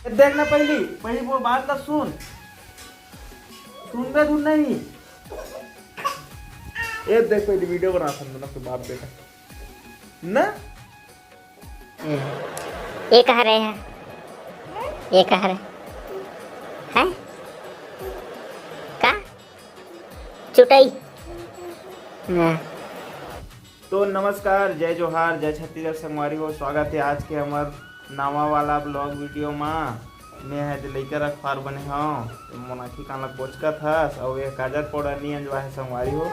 देखना पहली पहली वो बात तो सुन बे तू नहीं। ये देख पहली वीडियो बना सकते ना तो बाप बेटा ना। ये कह रहे हैं, ये कह रहे हैं का चुटाई। तो नमस्कार, जय जोहार, जय छत्तीसगढ़ संगवारी हो। स्वागत है आज के हमार नावा वाला ब्लॉग वीडियो में। मैं है लइका अखबार बने हूँ मोनाखी काला कोचका था और ये काजर पौड़ा नहीं अंजवा है संगवारी हो।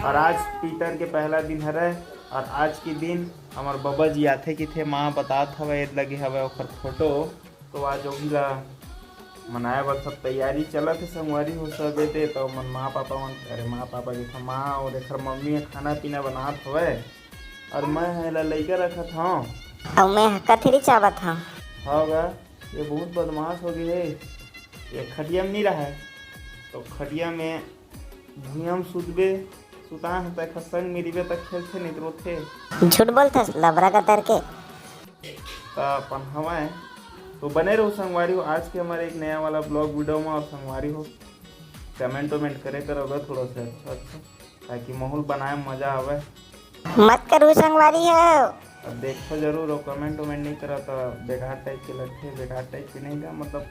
और आज पीटर के पहला दिन है और आज के दिन हमार बाबा जी आथे कि थे माँ बतात हवे लगे हवे ओकर फोटो। तो आज वही ला मनाए बर सब तैयारी चलत है संगवारी हो सब दे। तो मन माँ पापा मन अरे माँ पापा के माँ और एक मम्मी खाना पीना बनात हवे और मैं है लइका रखत हूँ और मैं कथेरी चावत हूँ। हाँ गा ये बहुत बदमाश हो गई है। ये खटिया में नहीं रहा है तो खटिया में भूया में सुतबे सुता है संग मिरीबे तक खेल थे नहीं तो थे झूठ बोलता लबरा का तर के अपन हवाएं। तो बने रहो संगवारी हो आज के हमारे एक नया वाला ब्लॉग वीडियो में। और संगवारी हो कमेंट वमेंट करे करोगे थोड़ा सा अच्छा ताकि माहौल बनाए मजा आवे। मत करो संगवारी हो। अब देखो जरूर हो कमेंट वमेंट नहीं करा तो बेकार टाइप के लगते बेकार टाइप के नहीं का मतलब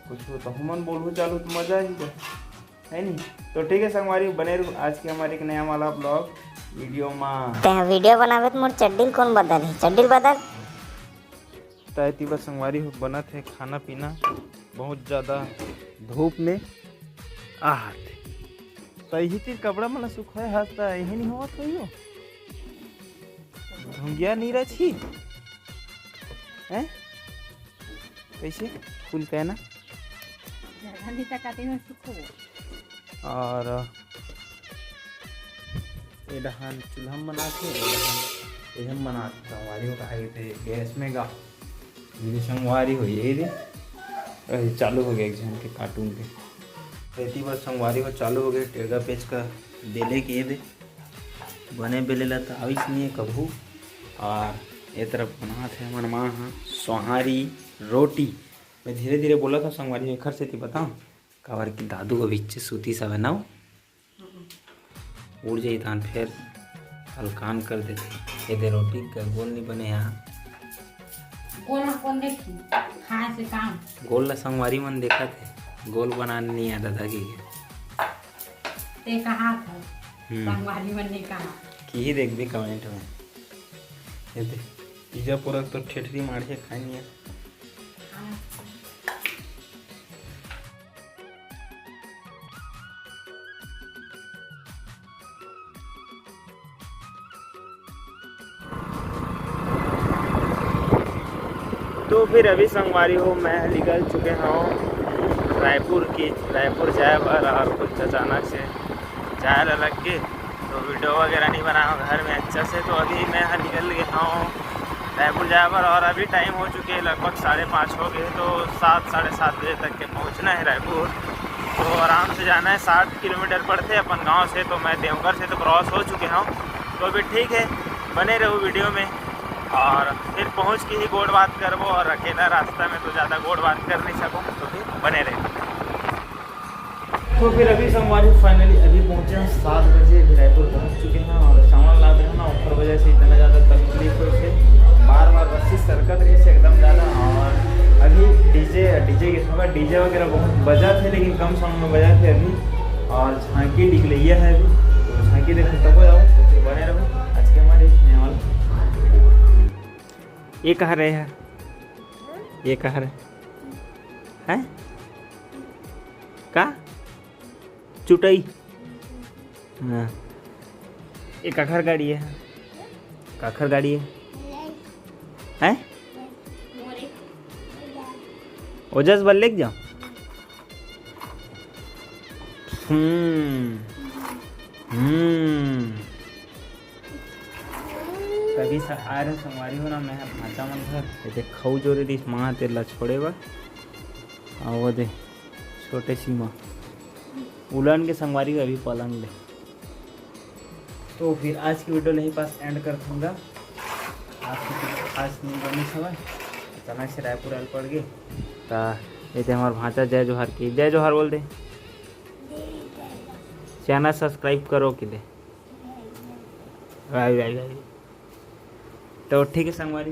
कुछ हो तो हमन बोलू चालू तो मजा ही है नहीं। तो ठीक है संगवारी बने रहो आज के हमारे एक नया वाला ब्लॉग वीडियो में। ते वीडियो बनावे तो मोर चड्डील कौन बदल है चड्डील बदल तैती बस संगवारी हो बनत है खाना पीना बहुत ज़्यादा धूप में आहत तो यही चीज कपड़ा मतलब सुखाए हंसता यही नहीं हुआ तो यो ढूंढिया नहीं रही हैं कैसे फूल कहना और ये दहान चूल्हा में बनाते ये हम बनाते संगवारी हो कहा थे गैस में गा मेरी संगवारी हो ये चालू हो गया एक जन के कार्टून के खेती बस संगवारी हो चालू हो गए टेरगा पेच का बेले के ये दे बने बेले ला तो आविस नहीं है कभू। और ये तरफ बना थे हमारे माँ हाँ सोहारी रोटी। मैं धीरे धीरे बोला था संगवारी में घर से थी बताऊँ कावर की दादू अभी सूती सा बनाओ उड़ जाई थान फिर हल्कान कर देते ये दे रोटी का गोल नहीं बने यहाँ गोल ला संगवारी मन देखा थे गोल बनाने नहीं आता था कि ही देख भी कमेंट में ये देख पिज्जा पूरा तो ठेठरी मार के खाएंगे। तो फिर अभी संगवारी हो मैं निकल चुके हूँ रायपुर जाए पर और कुछ अचानक से जाए लग के तो वीडियो वगैरह नहीं बना घर में अच्छा से। तो अभी मैं निकल गया हूँ रायपुर जाए पर और अभी टाइम हो चुके हैं लगभग 5:30 हो गए। तो 7 साढ़े 7 बजे तक के पहुँचना है रायपुर। तो आराम से जाना है 60 किलोमीटर पड़ते अपन गाँव से। तो मैं देवघर से तो क्रॉस हो चुके हूँ तो अभी ठीक है बने रहो वीडियो में। और फिर पहुंच के ही गोड़ बात करबो और अकेला रास्ता में तो ज़्यादा गोड़ बात कर नहीं सकूँ तो फिर बने रहे। तो फिर अभी संगवारी फाइनली अभी पहुंचे हैं 7 बजे फिर रायपुर पहुंच चुके हैं। और सामान ला रहे हैं ना ऊपर वजह से इतना ज़्यादा तकलीफ से बार बस्सी सरकत रही से एकदम ज़्यादा। और अभी डीजे वगैरह बहुत बजा थे लेकिन कम साउंड में बजा थे अभी। और झांकी निकलैया है अभी तो झांकी देख तब हो जाओ तो फिर बने रहो आज के हमारे नया वाला। ये कह रहे हैं ये कह रहे हैं का चुटाई हाँ ये काखर गाड़ी है काखर गाड़ी है ओजस बल लेके जाओ। कभी आ रहे संगवारी हो ना मैं भाचा मन घर ये खाऊ जोरे दिस माँ तेला छोड़े बा और वो दे छोटे सी माँ उलन के संगवारी अभी पलंग ले। तो फिर आज की वीडियो यहीं पास एंड कर दूँगा। आज की खास नहीं बनी समय अचानक से रायपुर आल पड़ गए ये थे हमारे भांचा जय जोहार की जय जोहार बोल दे चैनल सब्सक्राइब करो कि दे तो ठीक है संगवारी